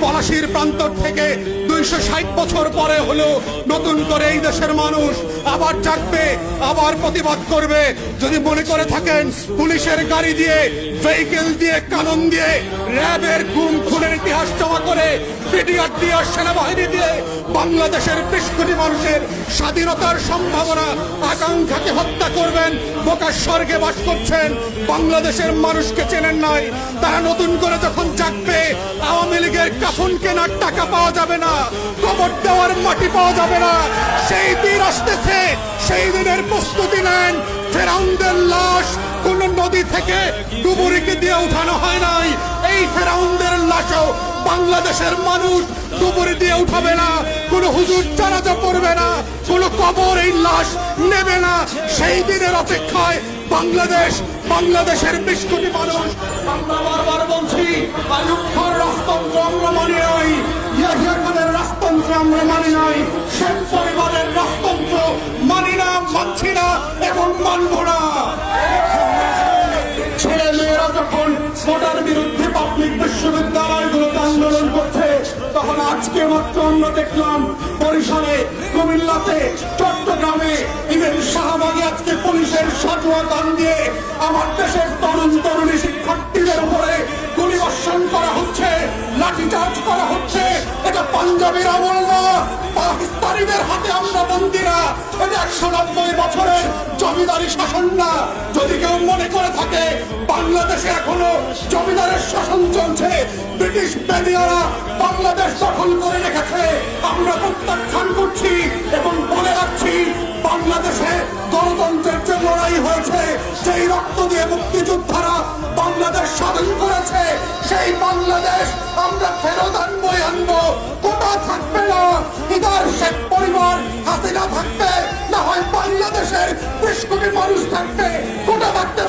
পলাশির প্রান্তর থেকে 260 বছর পরে হলো নতুন করে এই দেশের মানুষ আবার জাগবে, আবার প্রতিবাদ করবে। যদি মনে করে থাকেন পুলিশের গাড়ি দিয়ে, ভেহিকেল দিয়ে, কানন দিয়ে, র্যাবের গুম খুনের ইতিহাস জমা করে, পিডিআর দিয়ে, সেনাবাহিনী দিয়ে বাংলাদেশের 20 কোটি মানুষের স্বাধীনতার সম্ভাবনা আকাঙ্ক্ষাকে হত্যা করবেন, বোকার স্বর্গে বাস করছেন, বাংলাদেশের মানুষকে চেনেন নাই। তারা নতুন করে যখন জাগবে, আওয়ামী লীগের কাফন কেনার টাকা পাওয়া যাবে না, কবর দেওয়ার মাটি পাওয়া যাবে না। সেই দিন আসতেছে, সেই দিনের প্রস্তুতি নেন। ফেরাউনদের লাশ কোন নদী থেকে ডুবুরিকে দিয়ে উঠানো হয় নাই। এই ফেরাউনদের লাশও বাংলাদেশের মানুষ ডুবুরি দিয়ে উঠাবে না, কোন হুজুর জানাজা পড়বে না, কোন কবর এই লাশ নেবে না। সেই দিনের অপেক্ষায় বাংলাদেশের 20 কোটি মানুষ। আমরা বারবার বলছি, আইয়ুব খান রাজতন্ত্র আমরা মানি নাই, ইয়াহিয়া খানের রাজতন্ত্র আমরা মানি নাই, শেখ পরিবারের রাজতন্ত্র মানি না, মানছি না এবং মানব না। ছেলে মেয়েরা যখন ভোটার বিরুদ্ধে পাবলিক বিশ্ববিদ্যালয়গুলোতে আন্দোলন করছে, তখন আজকে মাত্র আমরা দেখলাম বরিশালে, কুমিল্লাতে, চট্টগ্রামে, ইভেন শাহবাগে আজকে পুলিশের সাজোয়া গান দিয়ে আমার দেশের তরুণ তরুণী শিক্ষার্থীদের উপরে গুলিবর্ষণ করা হচ্ছে, লাঠিচার্জ করা হচ্ছে। এটা পাঞ্জাবের আমল না, পাকিস্তানিদের হাতে আমরা বন্দী না, এটা 190 বছরের জমিদারি শাসন না। যদি কেউ মনে করে থাকে বাংলাদেশে এখনো জমিদারের শাসন চলছে, ব্রিটিশ বেনিয়ারা বাংলাদেশ দখল করে রেখেছে, আমরা প্রত্যাখ্যান করছি এবং বলে রাখছি, বাংলাদেশে গণতন্ত্রের যে লড়াই হয়েছে, সেই রক্ত দিয়ে মুক্তিযোদ্ধারা বাংলাদেশ স্বাধীন করেছে, সেই বাংলাদেশ আমরা ফেরত আনবই আনবো। কোটা থাকবে না, ইদার শেখ পরিবার হাসিনা থাকবে, না হয় বাংলাদেশের 20 কোটি মানুষ থাকবে, কোটা থাকতে